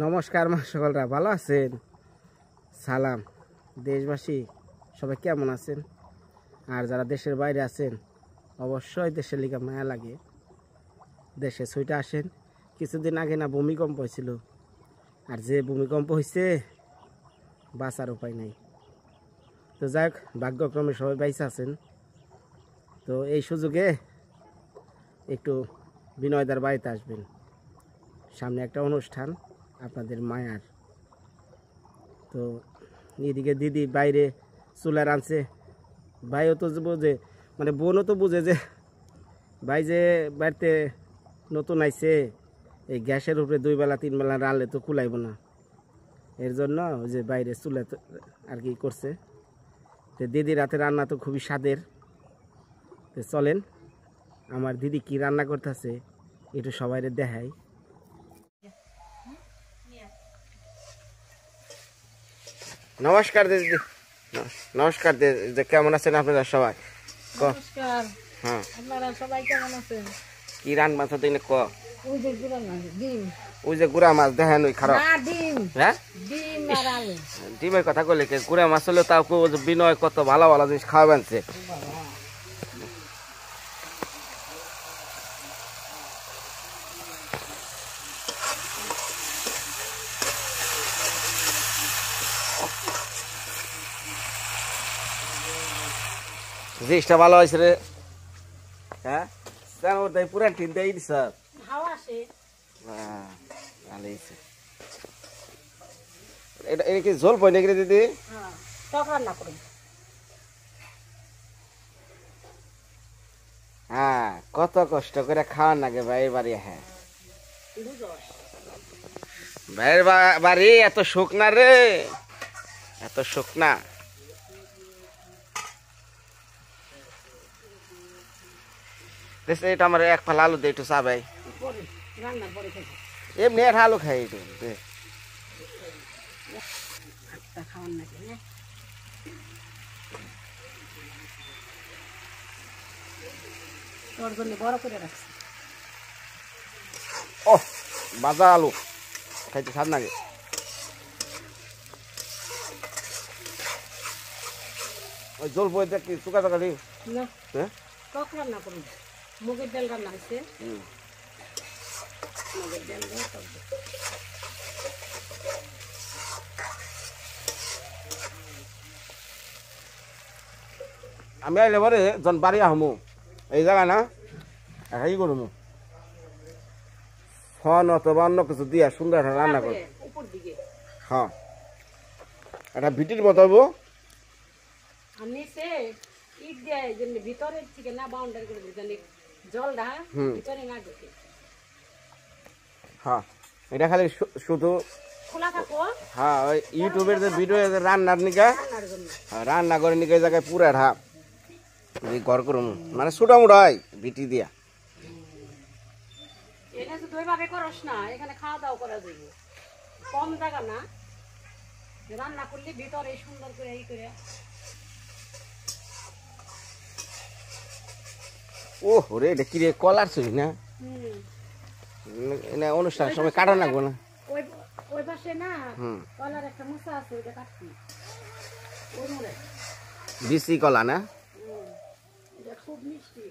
নমস্কার মা সকলরা ভালো আছেন? সালাম দেশবাসী সবাই কেমন আছেন? আর যারা দেশের বাইরে আছেন অবশ্যই দেশের লিগা মায়া লাগে, দেশে ছুটে আসেন। কিছুদিন আগে না ভূমিকম্প হয়েছিল, আর যে ভূমিকম্প হয়েছে বাঁচার উপায় নাই। তো যাই হোক, ভাগ্যক্রমে সবাই বাইসে আছেন। তো এই সুযোগে একটু বিনয়দার বাড়িতে আসবেন, সামনে একটা অনুষ্ঠান আপনাদের মায়ার। তো এদিকে দিদি বাইরে চুলা রাঁধছে, ভাইও তো বুঝে, মানে বোনও তো বুঝে যে ভাই যে বাড়িতে নতুন আইছে, এই গ্যাসের উপরে 2 বেলা 3 বেলা রাঁধলে তো কুলাইব না, এর জন্য ওই যে বাইরে চুলা আর কি করছে। তো দিদি রাতে রান্না তো খুবই স্বাদের। তো চলেন আমার দিদি কি রান্না করতেছে একটু সবাইরে দেখাই। নমস্কার দিদি। নমস্কার দিদি, কেমন আছেন আপনারা সবাই? নমস্কার। হ্যাঁ, আপনারা সবাই কেমন আছেন? কি রান্না মাছ দিনে ক? ওই যে গুড়া মাছ, ডিম। ওই যে গুড়া মাছ দেখেন, ওই খারাপ। না, ডিম। হ্যাঁ, ডিম আর আলু। ডিমের কথা কইলে কে? গুড়া মাছ হলে তাও বিনয় কত ভালো ভালো জিনিস খাওয়াবেন। জিনিসটা ভালো হয়েছে রে। হ্যাঁ, পুরান টিন দিয়ে দিস। হাওয়া আসে। ভালো হয়েছে। এটা কি ঝোল পয় নাকি দিদি? হ্যাঁ, টক রান্না করুন। হ্যাঁ, কত কষ্ট করে খাওয়ার লাগে ভাইয়ের বাড়ি। হ্যাঁ, ভাইয়ের বাড়ি এত শুকনা রে, এত শুকনা। এটা আমার এক ফাল আলু দে, একটু চা ভাই। এমনি একটা আলু খাই একটু দে। ও বাজা আলু খাইতে স্বাদ লাগে। ওই জল বই দেখি চুকা চুকা দিই। হ্যাঁ, টক রান্না করুন। মুগের ডাল রান্না হয়েছে। মুগের ডাল দিয়ে টক দিয়ে। আমি আইলে পরে জন বাড়ি আহমু এই জায়গা না এই করবো ফোন অথবা অন্য কিছু দিয়া সুন্দর একটা রান্না করবো। হ্যাঁ, একটা ভিটির মতো হবো। ভিতরের থেকে না বাউন্ডারি করে জানি জলটা ভিতরে না ঢুকে। হ্যাঁ, এটা খালি শুধু খোলা থাকো। হ্যাঁ, ওই ইউটিউবের যে ভিডিও রান্নার নিকা রান্না করে নিকা এই জায়গায় পুরা ঢাপ ঘর করুন, মানে ছোটা মোটা হয় ভিটি দিয়া। এটা তো দুইভাবে করস না, এখানে খাওয়া দাওয়া করা যাবে। কম জায়গা না, রান্না করলে ভিতরে সুন্দর করে এই করে। ও রে, এটা কি রে, কলার ছবি না? অনুষ্ঠানের সময় কাটা লাগবো না? ওই পাশে না কলার একটা মুসা আছে, ওইটা কাটছি। বিসি কলা না? এটা খুব মিষ্টি।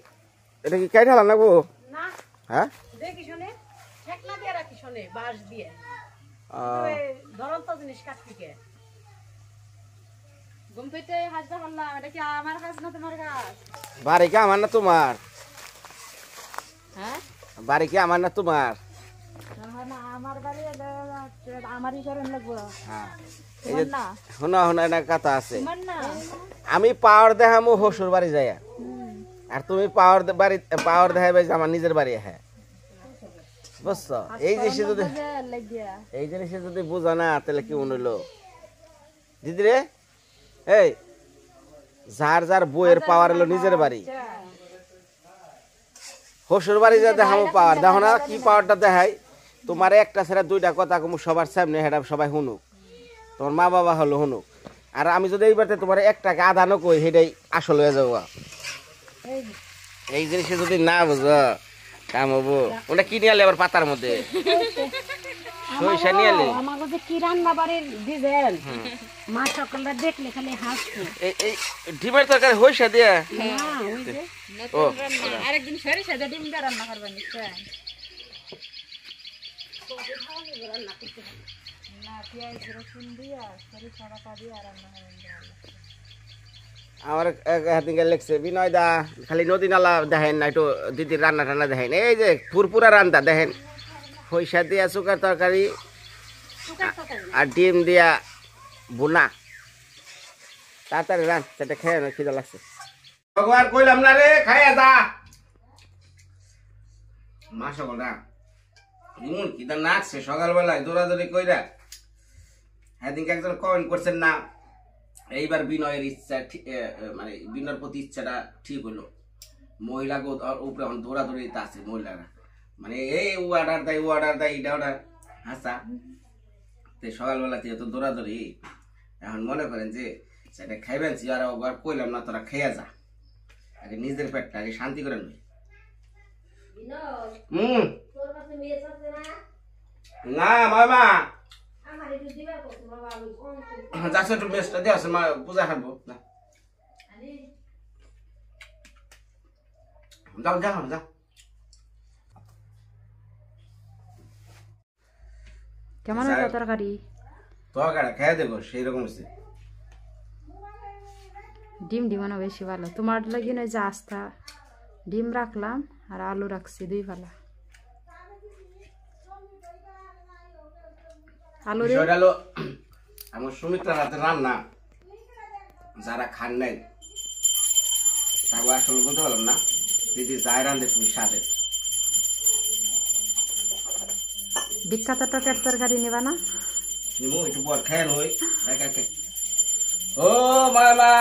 এটা কি কাইটা লাগবো না? হ্যাঁ, দেখি শুনে ঠেকনা দিয়ে রাখি শুনে, বাঁশ দিয়ে ধরন্ত জিনিস কাটছি কে। ঘুম পেতে হাসতে পারলাম। এটা কি আমার কাজ না তোমার কাজ? বাড়ি কি আমার না তোমার? হ্যাঁ, বাড়ি কি আমার না তোমার? আমার বাড়ি আমারই করেন লাগবো। হ্যাঁ, এই যে শোনা শোনা একটা কথা আছে, আমি পাওয়ার দেখামু শ্বশুর বাড়ি যাই, আর তুমি পাওয়ার দেখাবে আমার নিজের বাড়ি। হ্যাঁ, বুঝছো? এই জিনিসে যদি বুঝো না তাহলে কি মনে হলো দিদি রে? এই যার যার বইয়ের পাওয়ার হলো নিজের বাড়ি, শ্বশুর বাড়ি যা দেখাবো পাওয়ার, দেখো না কি পাওয়ারটা দেখাই। তোমার একটা ছেড়ে 2টা কথা কমু সবার সামনে, সেটা সবাই শুনুক, তোমার মা বাবা হলো শুনুক। আর আমি যদি এইবারে তোমার 1 টাকা আদানো কই, সেটাই আসল হয়ে যাবো। এই জিনিসে যদি না বুঝো কাম হবো। ওটা কিনে আলে আবার পাতার মধ্যে। সরিষা নিয়ে এলি আমাকে যে কি রান্না বাড়ির দিবেন মা সকালটা দেখলে খালি হাসতো এই ডিমের তরকারি সরিষা দিয়ে ওই যে নতুন রান্না আরেকদিন সরিষা দিয়ে ডিম দিয়ে রান্না করবেন নিশ্চয় না পেঁয়াজ রসুন দিয়া সরিষা বাটা দিয়া রান্না করবেন আমার একদিনকে লেখছে বিনয় দা খালি নদী নালা দেখেন না একটু দিদির রান্না টান্না দেখেন এই যে ফুরপুরা রান্না দেখেন সরিষা দিয়া চুকার তরকারি আর ডিম দিয়া বোনা তাড়াতাড়ি রান সেটা খেয়ে না খিদা লাগছে ভগবান কইলাম না রে খাইয়া যা মা সকল না ইমন খিদা নাচছে সকালবেলায় দৌড়াদৌড়ি কইরা সেদিনকে একজন কমেন্ট করছেন না এইবার বিনয়ের ইচ্ছা মানে বিনয়ের প্রতি ইচ্ছাটা ঠিক হলো মহিলা উপরে এখন দৌড়াদৌড়িতে আছে মহিলারা মানে এই ও অর্ডার দেয় এটা অর্ডার হাসা তো সকালবেলা থেকে তো দৌড়াদৌড়ি এখন মনে করেন যে সেটা খাইবেন আর ওবার কইলাম না তোরা খেয়ে যা আগে নিজের পেটটা আগে শান্তি করে নই না মামা যাচ্ছে একটু বেশটা দিয়ে আছে মা পূজা খাবো না যাও যাও যাও কেমন হলো তরকারি তরকারি খেয়ে দেবো সেই রকম হচ্ছে ডিম ডিমানো বেশি ভালো তোমার লাগি না যে আস্তা ডিম রাখলাম আর আলু রাখছি 2 ফালা আলু রে বিষয়টা আমার সুমিত্রা রাতে রান্না যারা খান নাই তারপর আসলে বলতে পারলাম না দিদি যাই রান্ধে তুমি স্বাদের বিখ্যাত টকের তরকারি নেবা না নিমু একটু পর খেয়ে নই ও মামা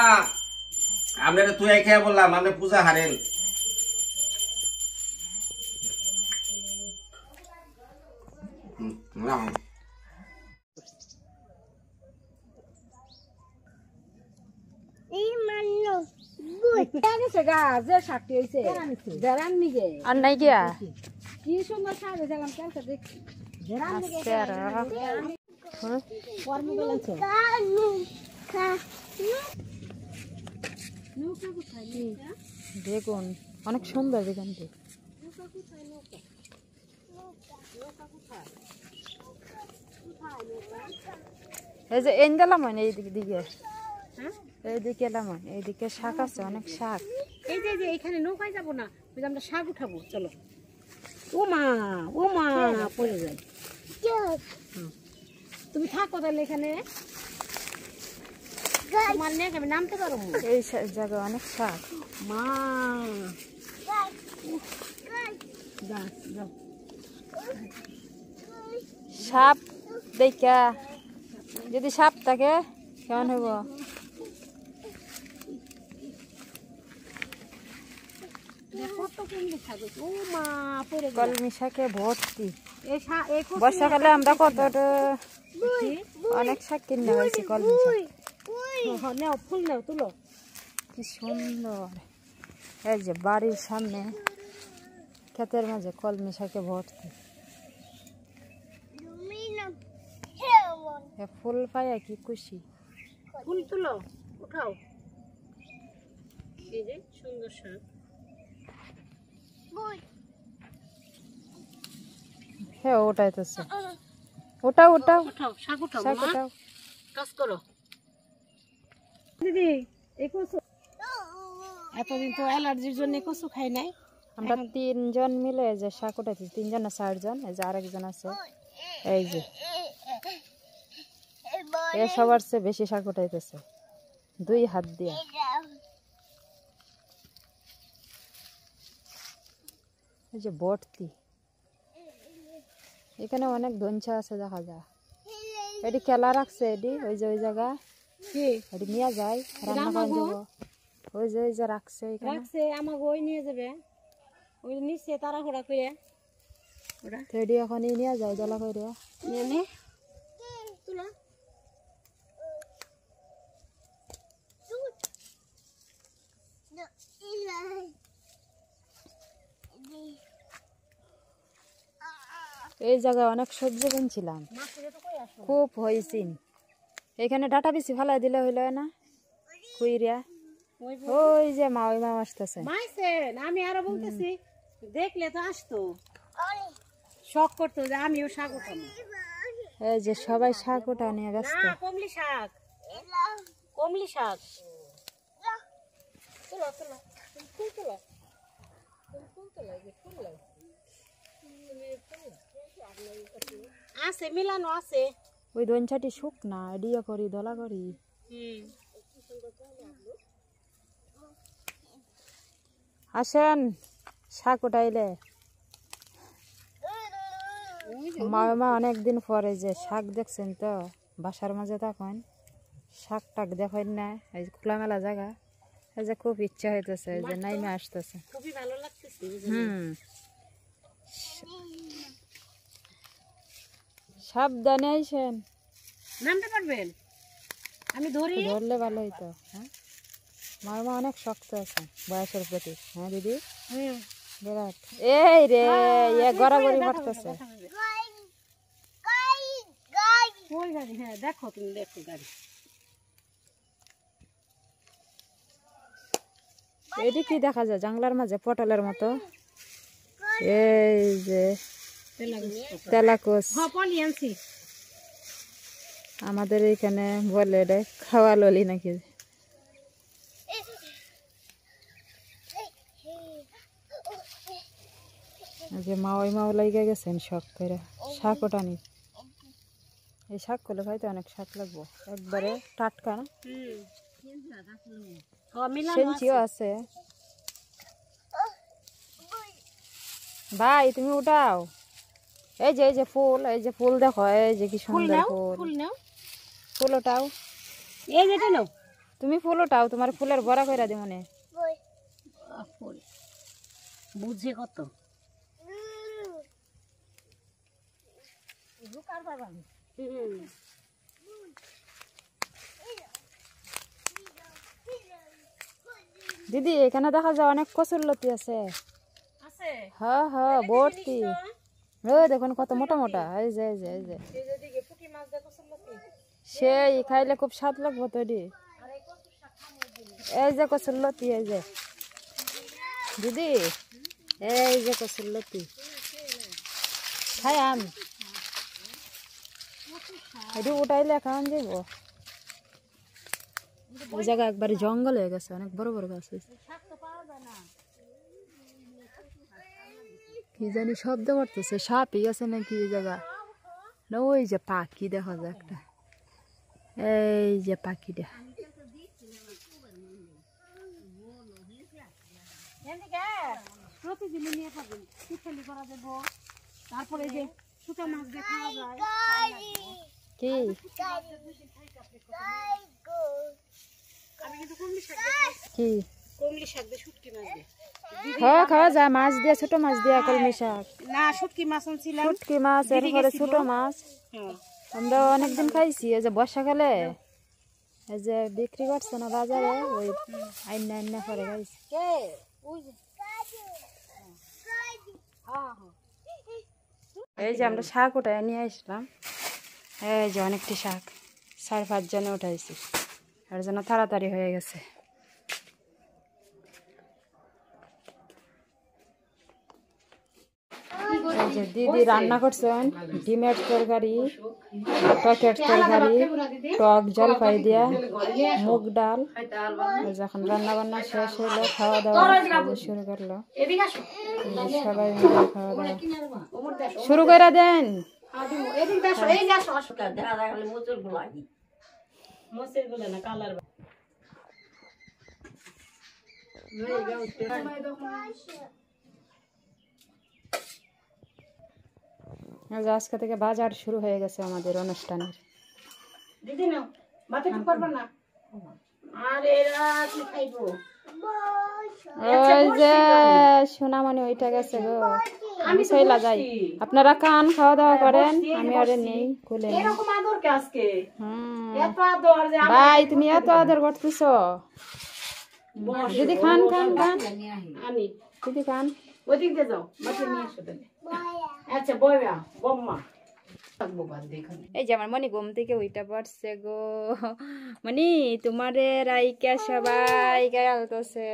আপনারা তুই খেয়ে বললাম আপনি পূজা হারেন আর নাই গিয়া কি সুন্দর শাক দেখলাম কালকে দেখছি বেগুন অনেক সুন্দর বেগুনটি এই যে এন দিলাম এইদিকে দিকে এইদিকে এলাম এইদিকে শাক আছে অনেক শাক এই যে এখানে নৌকায় যাবো না আমরা শাক উঠাবো চলো ও মা পড়ে যায় তুমি থাকো তাহলে এখানে তোমার নেই আমি নামতে পারবো এই জায়গায় অনেক শাক মা সাপ দেখা যদি সাপ থাকে কেমন হইব কলমি শাকে ভর্তি বর্ষাকালে আমরা কত অনেক শাক কিনে হয়েছি কলমি শাক নেও ফুল নেও তুলো কি সুন্দর এই যে বাড়ির সামনে ক্ষেতের মাঝে কলমি শাকে ভর্তি ফুল পাইয়া কি খুশি ফুল তুলো উঠাও এই যে সুন্দর শাক হ্যাঁ ওটাইতেছে ওটাও ওটাও উঠাও শাক উঠাও শাক মামা ওটাও কাজ করো দিদি এই কচু এতদিন তো অ্যালার্জির জন্য কচু খাই নাই আমরা 3 জন মিলে যে শাক উঠাইছি 3 জন না 4 জন এই যে আরেকজন আছে এই যে এ সবার চেয়ে বেশি শাক উঠাইতেছে 2 হাত দিয়ে এই যে ভর্তি এখানে অনেক ধনচা আছে দেখা যায় এটি কেলা রাখছে এটি ওই যে ওই জায়গা এটি নিয়ে যায় রান্না করে দেবো ওই যে রাখছে এখানে রাখছে আমাকে ওই নিয়ে যাবে ওই নিচে তাড়াহুড়া করে ওরা তো এটি এখন নিয়ে যায় জ্বালা করে নিয়ে নে তুলো এই জায়গায় অনেক সবজি কিনছিলাম, খুব হয়েছি। এখানে ডাটা বেশি ফালাই দিলে হইল না কুইরিয়া। ওই যে মা ওই মা আসতেছে। আমি আরো বলতেছি দেখলে তো আসতো, শখ করতো যে আমিও শাক উঠাবো। এই যে সবাই শাক ওটা নিয়ে ব্যস্ত। কমলি শাক, কমলি শাক। আছে মিলানো আছে। ওই দইনছাটি শুক না এডিয়া করি দলা করি। আসেন শাক উঠাইলে। মা অনেকদিন পরে যে শাক দেখছেন তো বাসার মাঝে তখন শাক টাক দেখেন না, এই খোলামেলা জায়গা, এই যে খুব ইচ্ছা হইতেছে, এই যে নাইমে আসতেছে। খুবই ভালো লাগতেছে। সাবধানে আইসেন, নামতে পারবেন? আমি ধরি, ধরলে ভালো হইতো। হ্যাঁ মা অনেক শক্ত আছে বয়সের প্রতি। হ্যাঁ দিদি বিরাট। এই রে গড়াগড়ি মারতেছে। হ্যাঁ দেখো, তুমি দেখো গাড়ি। এটি কি দেখা যায় জাংলার মাঝে পটলের মতো? এই যে তেলাকুচ, আমাদের এইখানে বলে এটা খাওয়া ললি নাকি। যে মাওয়াই মাও লাইগা গেছেন শখ করে শাক ওটানি। এই শাক করলে হয়তো অনেক শাক লাগবো, একবারে টাটকা না। সেঞ্চিও আছে। ভাই তুমি উঠাও। এই যে ফুল, এই যে ফুল দেখো, এই যে কি সুন্দর ফুল। ফুল ওটাও, এই যেটা নাও তুমি ফুল ওটাও, তোমার ফুলের বড়া কইরা দি মনে। বুঝে কত দিদি এখানে দেখা যায় অনেক কচুর লতি আছে। হ্যাঁ হ্যাঁ ভর্তি। ওই দেখুন কত মোটা মোটা। এই যে এই যে এই যে সেই খাইলে খুব স্বাদ লাগবো তো। এই যে কচুর লতি, এই যে দিদি এই যে কচুর লতি খাই আমি। এটি উঠাইলে খাওয়ান যাব। ওই জায়গা একবারে জঙ্গল হয়ে গেছে, অনেক বড় বড় গাছ হয়েছে। কি জানি শব্দ করতেছে, সাপই গেছে নাকি এই জায়গা না? ওই যে পাখি দেখা যায় একটা, এই যে পাখিটা। প্রতিদিন নিয়ে খাবেন, চিকেন করা দেবো। তারপরে যে ছোট মাছ দিয়ে খাওয়া যায়। কি আমি কিন্তু কমলি শাক কি কমলি শাক দিয়ে শুটকি মাছ দিয়ে খাওয়া যায়, মাছ দিয়ে ছোট মাছ দিয়ে কলমি শাক। না শুটকি মাছ আনছিলাম, শুটকি মাছ এরপরে ছোট মাছ আমরা অনেকদিন খাইছি। এই যে বর্ষাকালে এই যে বিক্রি করছে না বাজারে, ওই আইনা আইনা করে খাইছি। এই যে আমরা শাক উঠাই নিয়ে আসলাম। এই যে অনেকটি শাক 4-5 জনে উঠাইছি, এর জন্য তাড়াতাড়ি হয়ে গেছে। এই যে দিদি রান্না করছেন ডিমের তরকারি, টকের তরকারি, টক জলপাই দিয়া, মুগ ডাল। যখন রান্না বান্না শেষ হলো খাওয়া দাওয়া শুরু করলো, সবাই মিলে খাওয়া দাওয়া শুরু করে দেন। আজকে থেকে বাজার শুরু হয়ে গেছে আমাদের অনুষ্ঠানের। দিদি নাও মাথা ঠিক করবে না। আরে রাত খাইবো। ওই যে সোনামণি ওইটা গেছে গো, আমি সইলা যাই। আপনারা খান, খাওয়া দাওয়া করেন, আমি আরে নেই খুলে। এরকম আদর কে আজকে? এত আদর যে ভাই তুমি এত আদর করতেছো। দিদি খান খান খান, আনি দিদি খান। ওদিক দিয়ে যাও, মাথা নিয়ে এসো। আচ্ছা বইয়া বম্মা থাকবো বাদ দেখানে এই যে আমার মনি ঘুম থেকে উইটা পড়ছে গো মনি তোমারে রাইকা সবাই গালতেছে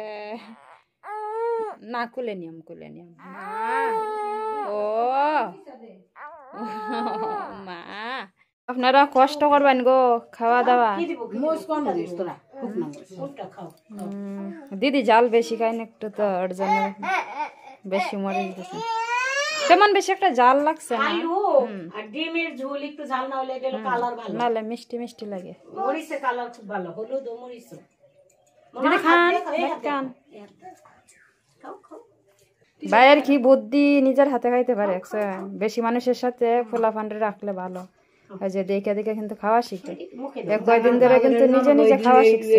না কুলে নিয়ম ও মা আপনারা কষ্ট করবেন গো খাওয়া দাওয়া মোজ কম দিস তোরা কোনটা খাও দিদি জাল বেশি খাই না একটু তো ওর জন্য বেশি মরে দিতেছে তেমন বেশি একটা জাল লাগছে না আর ডিমের ঝোল একটু ঝাল না হলে এটা কালার ভালো নালে মিষ্টি মিষ্টি লাগে মরিচের কালার খুব ভালো হলুদ ও মরিচ দিদি খান ভাইয়ের কি বুদ্ধি নিজের হাতে খাইতে পারে বেশি মানুষের সাথে ফোলা ফান্ডে রাখলে ভালো ওই যে দেখে দেখে কিন্তু খাওয়া শিখে এক কয়েকদিন ধরে কিন্তু নিজে নিজে খাওয়া শিখছে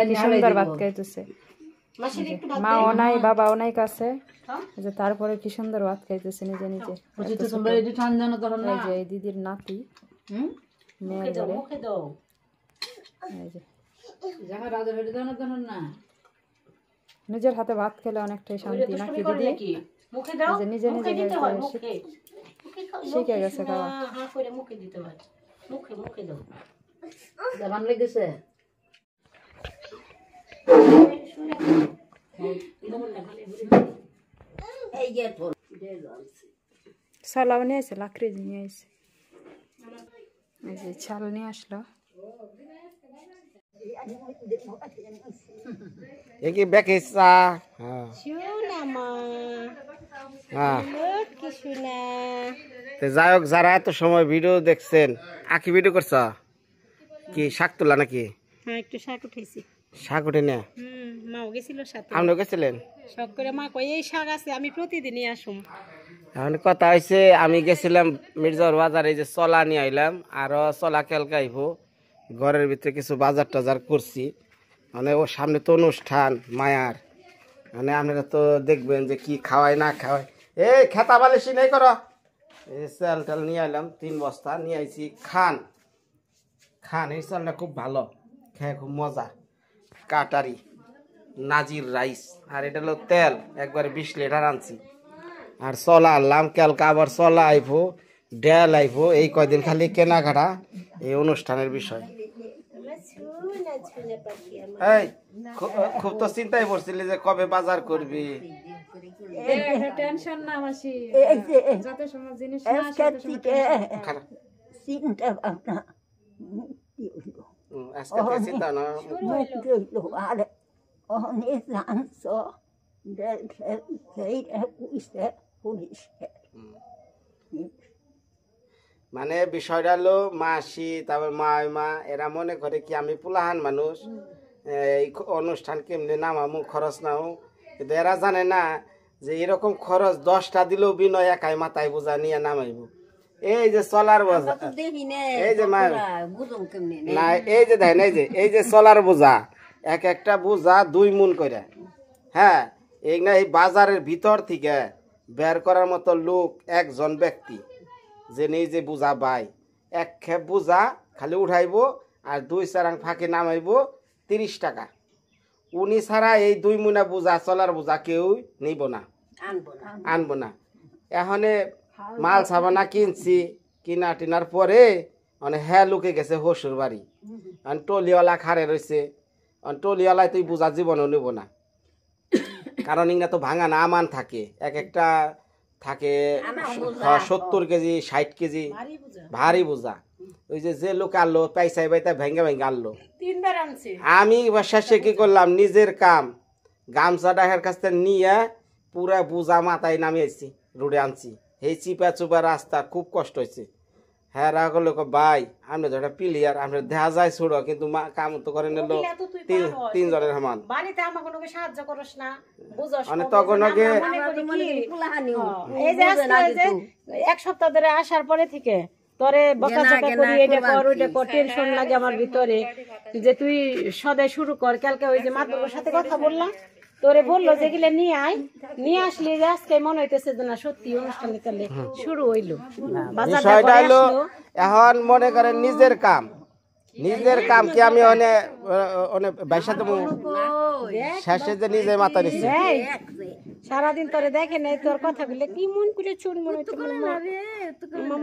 কি সুন্দর ভাত খাইতেছে মাও নাই বাবাও নাই কাছে যে তারপরে কি সুন্দর ভাত খাইতেছে নিজে নিজে এই যে এই দিদির নাতি মেয়ের নিজের হাতে ভাত খেলে অনেকটাই শান্তি নাকি দিদি নিজে নিজে শিখে গেছে খাওয়া সালাও নিয়ে আসে লাকড়ি নিয়ে আসে এই যে ছাল নিয়ে আসলো কি বেকেসা যাই হোক যারা এত সময় ভিডিও দেখছেন আঁকি ভিডিও করছ কি শাক তোলা নাকি একটু শাক উঠেছি শাক উঠে না মাও গেছিল সাথে আপনিও গেছিলেন শখ করে মা কই এই শাক আছে আমি প্রতিদিনই আসুম এখন কথা হয়েছে আমি গেছিলাম মির্জার বাজারে যে চলা নিয়ে আইলাম আরো চলা কেলকাইব ঘরের ভিতরে কিছু বাজার টাজার করছি মানে ও সামনে তো অনুষ্ঠান মায়ার মানে আপনারা তো দেখবেন যে কি খাওয়াই না খাওয়াই এই খেতা বালিশি নেই করো এই চাল টাল নিয়ে আইলাম 3 বস্তা নিয়ে আইছি খান এই চালটা খুব ভালো খেয়ে খুব মজা কাটারি নাজির রাইস আর এটা হলো তেল একবারে 20 লিটার আনছি আর চলা আনলাম কালকে আবার চলা আইবো ডেল আইবো এই কয়দিন খালি কেনাকাটা এই অনুষ্ঠানের বিষয় এই খুব তো চিন্তাই পড়ছিলি যে কবে বাজার করবি টেনশন না মাসি যত সময় জিনিস চিন্তা ভাবনা আজকে চিন্তা না অনেক জানছ মানে বিষয়টা হলো মাসি তারপর মা এরা মনে করে কি আমি পুলাহান মানুষ এই অনুষ্ঠান কেমনি নামামু খরচ নাও কিন্তু এরা জানে না যে এরকম খরচ 10টা দিলেও বিনয় একাই মাথায় বোঝা নিয়ে নামাইব এই যে চলার বোঝা এই যে মা না এই যে দেখেন এই যে চলার বোঝা এক একটা বোঝা 2 মুন করে হ্যাঁ এই না এই বাজারের ভিতর থেকে বের করার মতো লোক একজন ব্যক্তি যে নিজে বোঝা বাই এক খেপ বোঝা খালি উঠাইবো আর 2 চারাং ফাঁকে নামাইবো 30 টাকা উনি ছাড়া এই 2 মুনা বোঝা চলার বোঝা কেউ নিব না আনবো না এখানে মাল সাবানা কিনছি কিনা টিনার পরে মানে হ্যাঁ লুকে গেছে হসুর বাড়ি টলিওয়ালা খারে রয়েছে টলিওয়ালায় তুই বোঝা জীবনও নিব না কারণ ইংরা তো ভাঙা না আমান থাকে এক একটা থাকে 70 কেজি 60 কেজি ভারী বোঝা ওই যে লোক আনলো পয়সাই বাইতা ভেঙে আনলো 3 বার আনছে আমি শেষে কি করলাম নিজের কাম গামছা ডাকের কাছ থেকে নিয়ে পুরা বোঝা মাথায় নামিয়েছি রোডে আনছি এই চিপা চুপা রাস্তা খুব কষ্ট হয়েছে হ্যাঁ রাখো লোক ভাই আমরা যেটা প্লেয়ার আমরা দেখা যায় ছোড়ো কিন্তু কাম তো করে নিল 3 জনের সমান বাড়িতে আমাকে কোনো সাহায্য করস না বুঝছস মানে তখন আগে এই যে আজকে এক সপ্তাহ ধরে আসার পরে থেকে তোরে বকাঝকা করি এটা কর ওইটা কর টেনশন লাগে আমার ভিতরে যে তুই সদাই শুরু কর কালকে ওই যে মাতবরের সাথে কথা বললাম তোরে বললো যেগুলো নিয়ে আসলে যে আজকে মনে হইতেছে যে না সত্যি অনুষ্ঠানে তাহলে শুরু হইলো বিষয়টা হলো এখন মনে করেন নিজের কাম কি আমি অনেক বাইশা দেবো শেষে যে নিজে মাথা নিচ্ছে এই, সারাদিন তোরে দেখে নাই, তোর কথা বলে কি মন করে চুন মনে হচ্ছে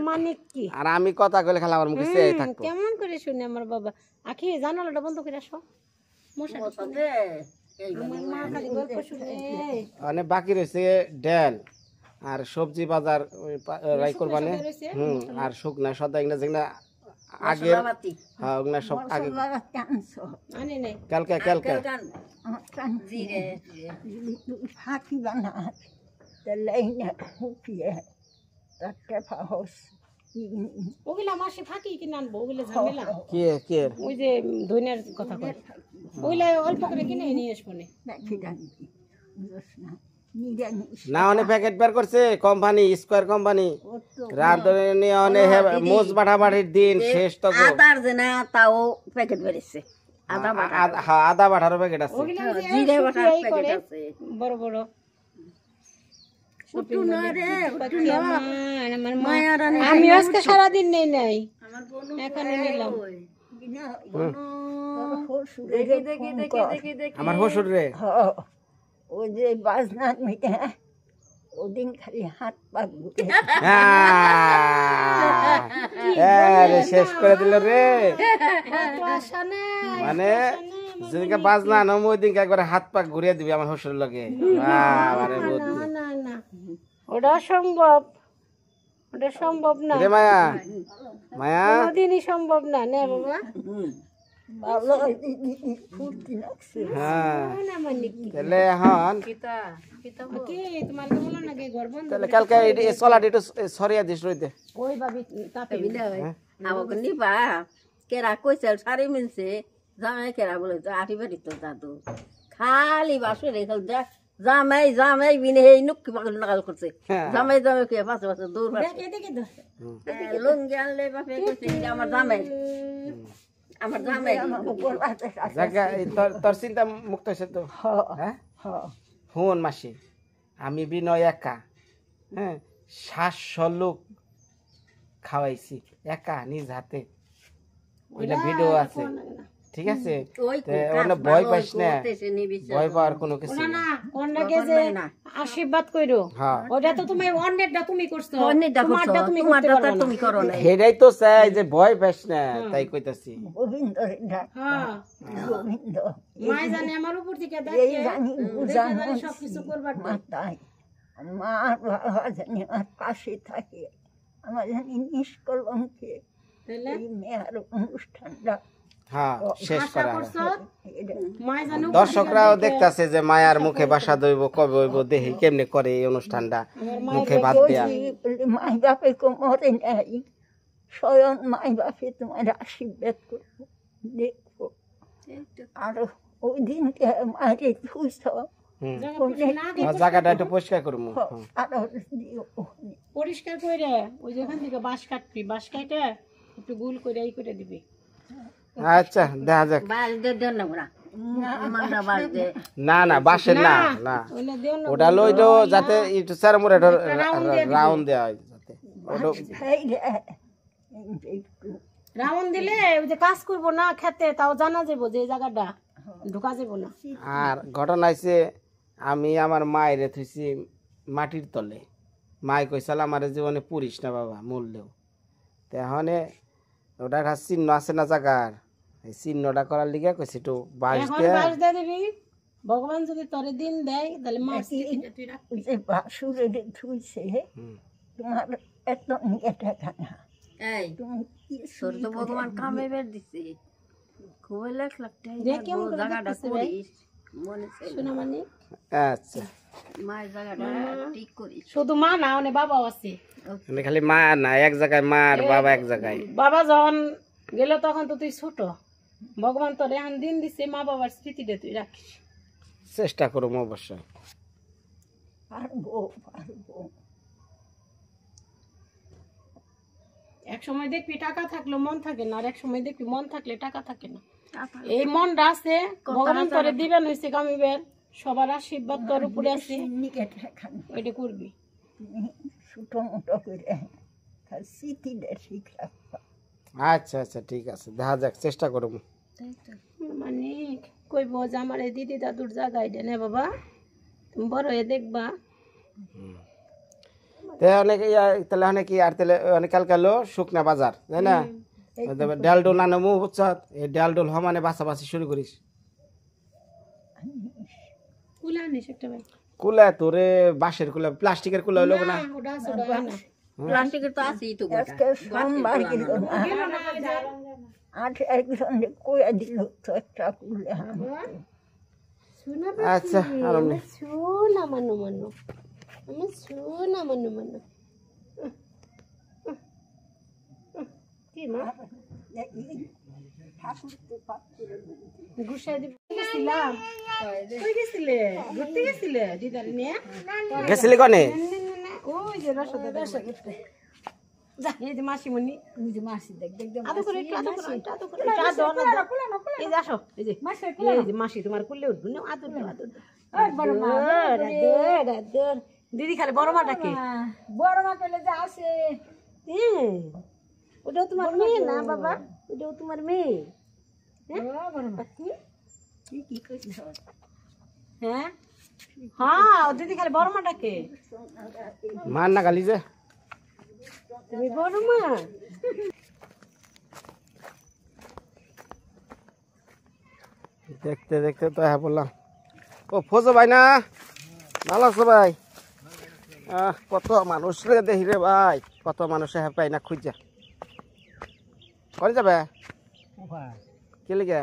মানে কি আর আমি কথা কইলে খালি আমার মুখে চেয়ে থাকবো কেমন করে শুনে আমার বাবা আখি জানালাটা বন্ধ করে আসো মশা আমার মা খালি গল্প শুনে মানে বাকি রয়েছে ডাল আর সবজি বাজার রাই করবানে আর শুকনা সদা এগুলা যেগুলা আগে হ্যাঁ ওগুলা সব আগে আনে নাই কালকে ফাঁকি বানা লেইনে হুকিয়ে তাতে ফাহস ওগুলা মাসে ফাঁকি কিনে আনবো ওগুলা ঝামেলা কে ওই যে ধনিয়ার কথা কয় ওগুলা অল্প করে কিনে নিয়ে আসবো না দেখি জানি নিরামিষ না অনেক প্যাকেট বের করছে কোম্পানি স্কয়ার কোম্পানি রাঁধুনি অনেক মোজ বাটাবাটির দিন শেষ তো গো। আদার যে না তাও প্যাকেট বেরিয়েছে হ্যাঁ আদা বাটারও প্যাকেট আছে ওগুলা ওই যে জিরে বাটার শুকিয়েই প্যাকেট করে, আছে বড় বড় আমি আজকে সারাদিন নেই নাই এখানে নিলাম আমার শ্বশুর রে ওই যে বাজনার মিটে ওদিন খালি হাত পা ঘুরে আরে শেষ করে দিল রে তো আশা নেই মানে যেদিনকে বাজনা নাম ওই দিনকে একবার হাত পা ঘুরিয়ে দিবি আমার শ্বশুর লগে আরে বুদ্ধি না না না ওটা সম্ভব ওটা সম্ভব না রে মায়া মায়া কোনোদিনই সম্ভব না নে বাবা ভালো ফুর্তি লাগছে হ্যাঁ না মানে কি তাহলে এখন কি তোমার তো বলো না কি ঘর বন্ধ তাহলে কালকে এই চলাটি একটু সরিয়ে দিস রইতে ওই ভাবি তাতে আমাকে নিবা কেরা কইছে সারি মিলছে জামাই কেরা বলে তো আটি বাড়ি তো দাদু খালি বাসে রেখে জামাই জামাই বিনে এই নুকি পাগল নাগাল করছে জামাই জামাই কে পাশে পাশে দূর পাশে এদিকে ধর লুঙ্গি আনলে বাপে কইছে এটা আমার জামাই আমার জামাই জায়গা তোর চিন্তা মুক্ত হয়েছে তো হ্যাঁ হুন মাসি আমি বিনয় একা হ্যাঁ 700 লোক খাওয়াইছি একা নিজ হাতে ওইটা ভিডিও আছে ঠিক আছে ভয় পাইস না ভয় পাওয়ার কোনো কিছু না না অন্যকে যে আশীর্বাদ কইরো ওটা তো তুমি অন্যটা তুমি করছো তোমারটা তুমি করতে পারো না তুমি করো না সেটাই তো চাই যে ভয় পাইস না তাই কইতাছি গোবিন্দ হ্যাঁ গোবিন্দ মা জানে আমার উপর থেকে এই দেখে জানি বুঝানো সবকিছু করবার মাথায় আমার বাবা জানি আমার পাশে থাকে আমার জানি নিষ্কলঙ্কে তাহলে এই মেয়ের অনুষ্ঠানটা হ্যাঁ শেষ করা করছো মা জানে দর্শকরাও দেখতাছে যে মায়ার মুখে বাসা দইব কবে হইব দেখি কেমনে করে এই অনুষ্ঠানটা মুখে ভাত দেয়া মাই বাপে কোমরে নেই স্বয়ং মাই বাপে তোমার আশীর্বাদ করবো দেখবো আর ওই দিনকে মায়ের ধুইছ জায়গাটা একটু পরিষ্কার করবো আরো দিও পরিষ্কার করে ওই যেখান থেকে বাঁশ কাটবি বাঁশ কাটে একটু গুল করে এই করে দিবি আচ্ছা দেখা যাক বাড়িতে দেন না ওরা মান্ডা বাড়িতে না না বাসের না না ওইটা দেও না ওটা লই তো যাতে একটু চারমুড়ে রাউন্ড দেওয়া হয় যাতে রাউন্ড দিলে ওই যে কাজ করবো না খেতে তাও জানা যাবো যে এই জায়গাটা ঢোকা যাবো না আর ঘটনা হয়েছে আমি আমার মায়ের থুইছি মাটির তলে মায় কইসাল আমার জীবনে পুরিস না বাবা মূল্যেও তো এখন ওটা একটা চিহ্ন আছে না জায়গার এই চিহ্নটা করার লিগে কইছি একটু বাঁশ এখন দিয়ে বাঁশ দিয়ে দিবি ভগবান যদি তোরে দিন দেয় তাহলে মাছ তুই রাখ যে বাসুরে ধুইছে তোমার এত এটা খানা এই তুমি কি তোর তো ভগবান কামে বের দিছে খুব লাখ লাখ দেখ কেমন করে জায়গাটা দেখতেছে ভাই। করিস মনে চাই শোনা মানে আচ্ছা মায়ের জায়গাটা ঠিক করিস শুধু মা না অনেক বাবাও আছে মানে খালি মা না এক জায়গায় মা আর বাবা এক জায়গায় বাবা যখন গেল তখন তো তুই ছোট ভগবান তোর এখন দিন দিছে মা বাবার স্মৃতিটা তুই রাখিস চেষ্টা করবো অবশ্যই পারবো পারবো এক সময় দেখবি টাকা থাকলে মন থাকে না আর এক সময় দেখবি মন থাকলে টাকা থাকে না এই মনটা আছে ভগবান তোরে দিবেন হয়েছে কামিবের সবার আশীর্বাদ তোর উপরে আছে খানা ওইটা করবি তুমি ছোটো মোটো করে স্মৃতিটা ঠিক রাখবা আচ্ছা আচ্ছা ঠিক আছে দেখা যাক চেষ্টা করবো মানে কইব যে আমার এই দিদি দাদুর জায়গায় দেনে বাবা, তুমি বড় হয়ে দেখবা। তাহলে অনেক আর তাহলে অনেক কালকে হলো শুকনা বাজার তাই না, ডাল ডোল না মু বুঝছ, এই ডাল ডোল সমানে বাছাবাছি শুরু করিস। কুলা আনিস একটা ভাই, কুলা তোরে বাঁশের কুলা, প্লাস্টিকের কুলা হইলো না, ওটা আছে ওটা হয় না। প্লাস্টিকের তো আছেই তো গোটা। আজকে সোমবার গেল না আর একজন কইয়া দিল তো একটা কুলে শোনা আচ্ছা আরাম নেই। শোনা মানো মানো, আমি শোনা মানো মানো। কি মা গুছাই দিব গেছিলাম, কই গেছিলে? ঘুরতে গেছিলে দিদার নিয়ে? গেছিলি কনে? ওই যে রসদ যা, এই যে মাসিমণি, ওই যে মাসি দেখ দেখ দেখ আদো করে একটু আদো করে একটু আদো করে একটু আদো না দাও। এই যে আসো, এই যে মাসি তোমার কুলে উঠবো না, আদর দাও আদর দাও। বড় মা আদর দিদি খালি বড় মা ডাকে। বড় মা পেলে যে আসে ওটাও তোমার মেয়ে না বাবা, ওটাও তোমার মেয়ে। হ্যাঁ হ্যাঁ, দিদি খালি বড় মা ডাকে। মার না গালি যে তুমি বড় মা। দেখতে দেখতে তো হ্যাঁ বললাম। ও ফোজো ভাই না, ভালো আছো ভাই? কত মানুষ রে দেখি রে ভাই, কত মানুষ হ্যাঁ পাই না খুঁজা। করে যাবে কে লিগে?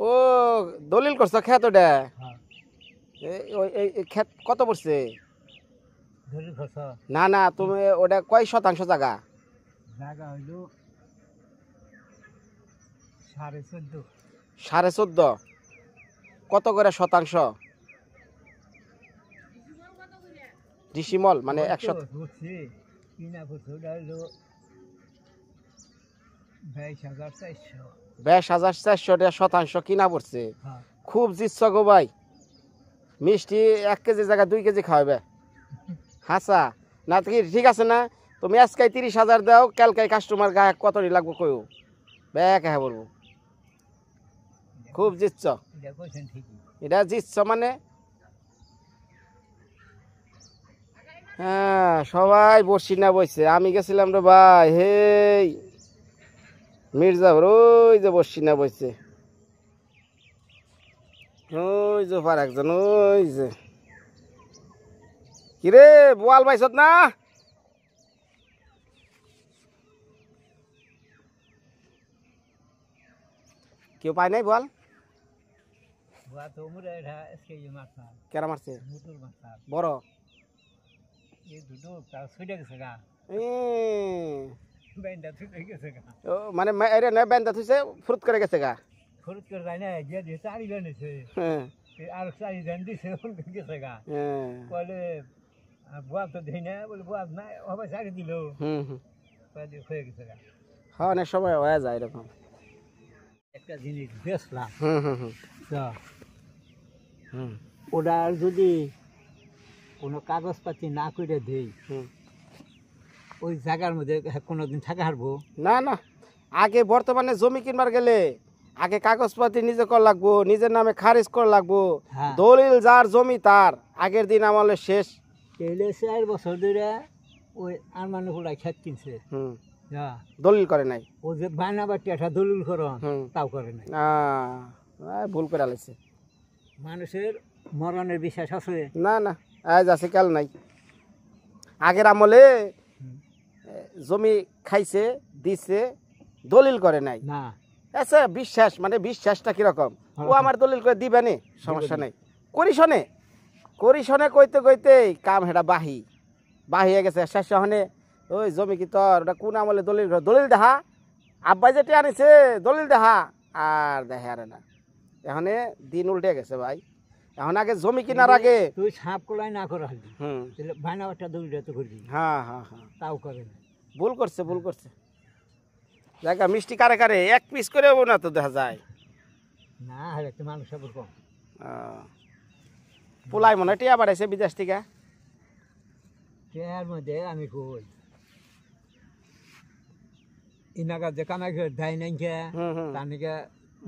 ও দলিল করছো খেত ওটা? খেত কত পড়ছে? না না, তুমি ওটা কয় শতাংশ জায়গা? জায়গা হইল 14.5। 14.5 কত করে শতাংশ? ডিসিমল মানে 100। কিনা পড়ছে ওটা হইল 22,400। 22,400 টাকা শতাংশ কিনা পড়ছে। খুব জিতছ গো ভাই, মিষ্টি 1 কেজি জায়গা 2 কেজি খাওয়াবে। হাসা না কি ঠিক আছে না? তুমি আজকে 30,000 দাও, কালকে কাস্টমার গায়ে কতটি লাগবে কইও, ব্যাক হ্যাঁ বলবো। খুব জিতছ, এটা জিতছ মানে। হ্যাঁ সবাই বসি না বসছে, আমি গেছিলাম রে ভাই, হেই মির্জাপুর ওই যে বসি না বসছে, ওই যে পার একজন, ওই যে কিরে বোয়াল পাইছত না? কেউ পায় নাই বোয়াল? কেরা মারছে? বড় মানে বেন্দা থুইছে ফুরুত করে গেছে গা, ফুরুত করে যায় না, গিয়ে দিয়ে 4 জন হয়েছে আর 4 জন দিছে গেছে গা। বলে বুয়া তো দেই না, বলে বুয়া না হবে সারি দিল, হয়ে গেছে গা। হ্যাঁ অনেক সময় হয়ে যায় এরকম। একটা জিনিস বেচলাম, ওটা যদি কোনো কাগজপাতি না করে দেই, ওই জায়গার মধ্যে কোনোদিন থাকা হারবো না? না, আগে বর্তমানে জমি কিনবার গেলে আগে কাগজপাতি নিজে কর লাগবো, নিজের নামে খারিজ কর লাগবো, দলিল যার জমি তার। আগের দিন আমলে শেষ। 4 বছর ধরে ওই আর মানুষ খেত কিনছে, দলিল করে নাই। ও যে বানাবাটি একটা দলিল করো, তাও করে নাই। ভুল করে আলাইছে। মানুষের মরণের বিশ্বাস আছে না? না, আজ আছে কাল নাই। আগের আমলে জমি খাইছে দিছে, দলিল করে নাই না। আচ্ছা বিশ্বাস মানে বিশ্বাসটা কিরকম, ও আমার দলিল করে দিবে নে, সমস্যা নেই। করিশনে করিশনে কইতে কইতে কাম হেটা বাহি হয়ে গেছে। শেষ হনে ওই জমি কি তোর, ওটা কোন আমলে দলিল, দলিল দেখা আব্বাই যেটি আনিছে দলিল দেখা, আর দেখে আরে না। এখানে দিন উল্টে গেছে ভাই। এখন আগে জমি কেনার আগে তুই সাপ কলাই না করা হলি, বানাবাটা দলিলটা তো করবি। হ্যাঁ হ্যাঁ হ্যাঁ, তাও করে না। ভুল করছে ভুল করছে। জায়গা মিষ্টি কারে কারে 1 পিস করেও না তো দেখা যায় না, হলে তো মানুষ সব কম। পোলাই মনে টিয়া বাড়াইছে বিদেশ থেকে। ট্রেনের মধ্যে আমি কই ইনাকা যে কামাই করে দেয় নাই কে তার নাকি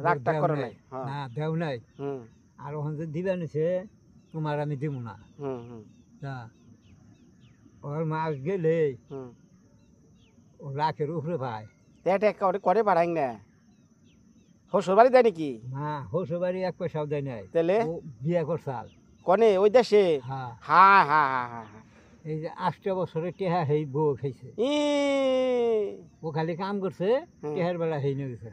রাগটা করে নাই না দেও নাই আর ওখান যে দিবে নিছে তোমার আমি দিব না তা ওর মাস গেলে ও রাখের উপরে ভাই করে বাড়াই না শ্বশুর বাড়ি দেয় নাকি না শ্বশুর বাড়ি 1 পয়সাও দেয় নাই তাহলে বিয়ে করছাল কনে ওই দেশে হ্যাঁ হ্যাঁ হ্যাঁ হ্যাঁ এই যে 8 বছরে টেহা হেই বউ খাইছে ও খালি কাম করছে টেহার বেলা হেই নিয়ে গেছে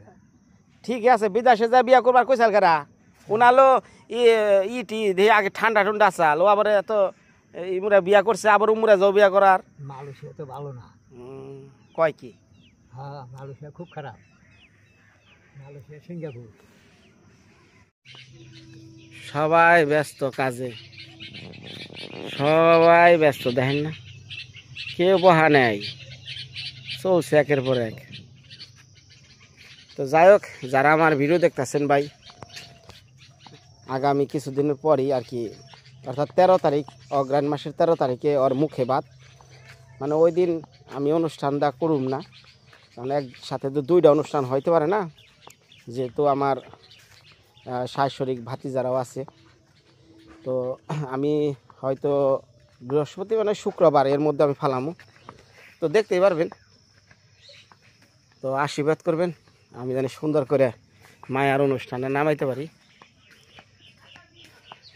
ঠিক আছে বিদেশে যা বিয়া করবার কইসাল কারা উনালো ইটি দেহে আগে ঠান্ডা ঠান্ডা চাল ও আবার এত ইমুরা বিয়া করছে আবার উমুরা যাও বিয়া করার মালয়েশিয়া তো ভালো না কয় কি হ্যাঁ মালয়েশিয়া খুব খারাপ মালয়েশিয়া সিঙ্গাপুর সবাই ব্যস্ত কাজে সবাই ব্যস্ত দেখেন না কেউ বহা নেই চলছে একের পর এক তো যাই হোক যারা আমার ভিডিও দেখতেছেন ভাই আগামী কিছুদিনের পরই আর কি অর্থাৎ 13 তারিখ অগ্রহায়ণ মাসের 13 তারিখে ওর মুখে ভাত মানে ওই দিন আমি অনুষ্ঠানটা করুম না কারণ একসাথে তো 2টা অনুষ্ঠান হইতে পারে না যেহেতু আমার শাশুড়ি ভাতিজারাও আছে তো আমি হয়তো বৃহস্পতি মানে শুক্রবার এর মধ্যে আমি ফালামু তো দেখতেই পারবেন তো আশীর্বাদ করবেন আমি জানি সুন্দর করে মায়ার অনুষ্ঠানে নামাইতে পারি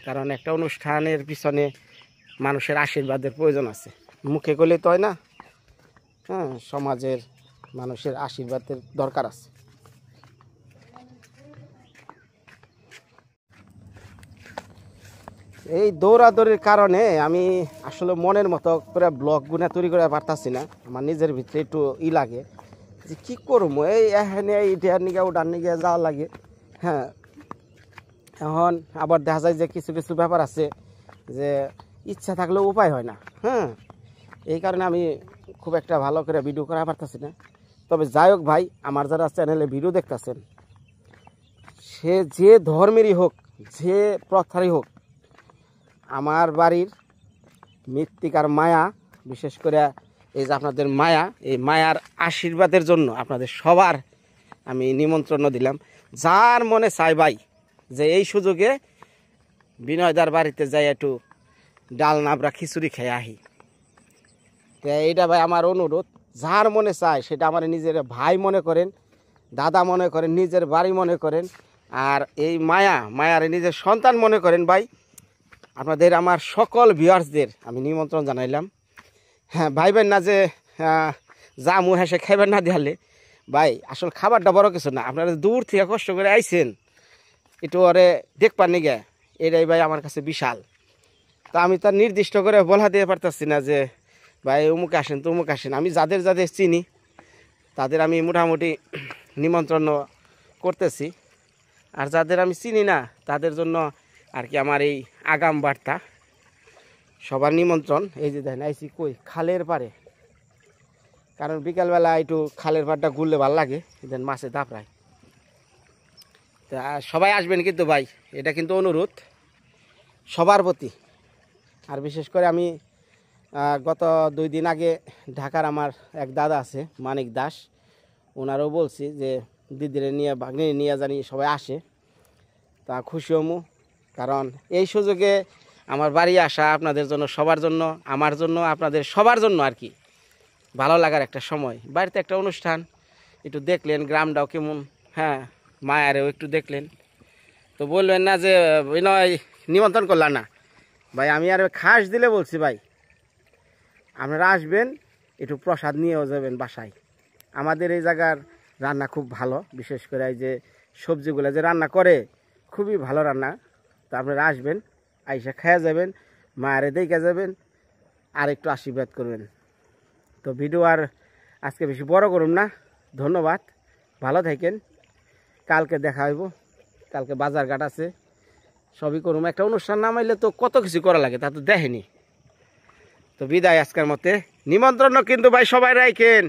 কারণ একটা অনুষ্ঠানের পিছনে মানুষের আশীর্বাদের প্রয়োজন আছে মুখে করলে তো হয় না হ্যাঁ সমাজের মানুষের আশীর্বাদের দরকার আছে এই দৌড়াদৌড়ির কারণে আমি আসলে মনের মতো করে ব্লগগুলো তৈরি করে পারতাছি না আমার নিজের ভিতরে একটু লাগে যে কী করবো এই এখানে এইটার নিগে ওটার নিগে যাওয়া লাগে হ্যাঁ এখন আবার দেখা যায় যে কিছু কিছু ব্যাপার আছে যে ইচ্ছা থাকলেও উপায় হয় না হ্যাঁ এই কারণে আমি খুব একটা ভালো করে ভিডিও করা পারতাছি না তবে যাই হোক ভাই আমার যারা চ্যানেলে ভিডিও দেখতেছেন সে যে ধর্মেরই হোক যে প্রথারই হোক আমার বাড়ির মৃত্তিকার মায়া বিশেষ করে এই যে আপনাদের মায়া এই মায়ার আশীর্বাদের জন্য আপনাদের সবার আমি নিমন্ত্রণ দিলাম যার মনে চাই ভাই যে এই সুযোগে বিনয়দার বাড়িতে যাই একটু ডাল নাবড়া খিচুড়ি খেয়ে আহি তো এইটা ভাই আমার অনুরোধ যার মনে চায় সেটা আমার নিজের ভাই মনে করেন দাদা মনে করেন নিজের বাড়ি মনে করেন আর এই মায়ার নিজের সন্তান মনে করেন ভাই আপনাদের আমার সকল ভিউয়ার্সদের আমি নিমন্ত্রণ জানাইলাম হ্যাঁ ভাইবেন না যে যা মুখ হেসে খাইবেন না দিয়ালে ভাই আসলে খাবারটা বড় কিছু না আপনারা দূর থেকে কষ্ট করে আইছেন একটু ওরে দেখবার নিগে এটাই ভাই আমার কাছে বিশাল তো আমি তার নির্দিষ্ট করে বলা দিয়ে পারতেছি না যে ভাই অমুক আসেন তমুক আসেন আমি যাদের যাদের চিনি তাদের আমি মোটামুটি নিমন্ত্রণ করতেছি আর যাদের আমি চিনি না তাদের জন্য আর কি আমার এই আগাম বার্তা সবার নিমন্ত্রণ এই যে দেখেন আইসি কই খালের পারে কারণ বিকালবেলা একটু খালের পাড়টা ঘুরলে ভালো লাগে দেন মাছে দাপড়ায় তা সবাই আসবেন কিন্তু ভাই এটা কিন্তু অনুরোধ সবার প্রতি আর বিশেষ করে আমি গত 2 দিন আগে ঢাকার আমার এক দাদা আছে মানিক দাস ওনারও বলছি যে দিদিরে নিয়ে ভাগ্নে নিয়ে জানি সবাই আসে তা খুশি হমু কারণ এই সুযোগে আমার বাড়ি আসা আপনাদের জন্য সবার জন্য আমার জন্য আপনাদের সবার জন্য আর কি ভালো লাগার একটা সময় বাড়িতে একটা অনুষ্ঠান একটু দেখলেন গ্রামটাও কেমন হ্যাঁ মায়ারেও একটু দেখলেন তো বলবেন না যে বিনয় নিমন্ত্রণ করলাম না ভাই আমি আর খাস দিলে বলছি ভাই আপনারা আসবেন একটু প্রসাদ নিয়েও যাবেন বাসায় আমাদের এই জায়গার রান্না খুব ভালো বিশেষ করে এই যে সবজিগুলো যে রান্না করে খুবই ভালো রান্না তো আপনারা আসবেন আইসা খেয়ে যাবেন মায়েরে দেখে যাবেন আর একটু আশীর্বাদ করবেন তো ভিডিও আর আজকে বেশি বড় করুন না ধন্যবাদ ভালো থাকেন কালকে দেখা হইব কালকে বাজার ঘাট আছে সবই করুম একটা অনুষ্ঠান নামাইলে তো কত কিছু করা লাগে তা তো দেখেনি তো বিদায় আজকের মতে নিমন্ত্রণ কিন্তু ভাই সবাই রাখেন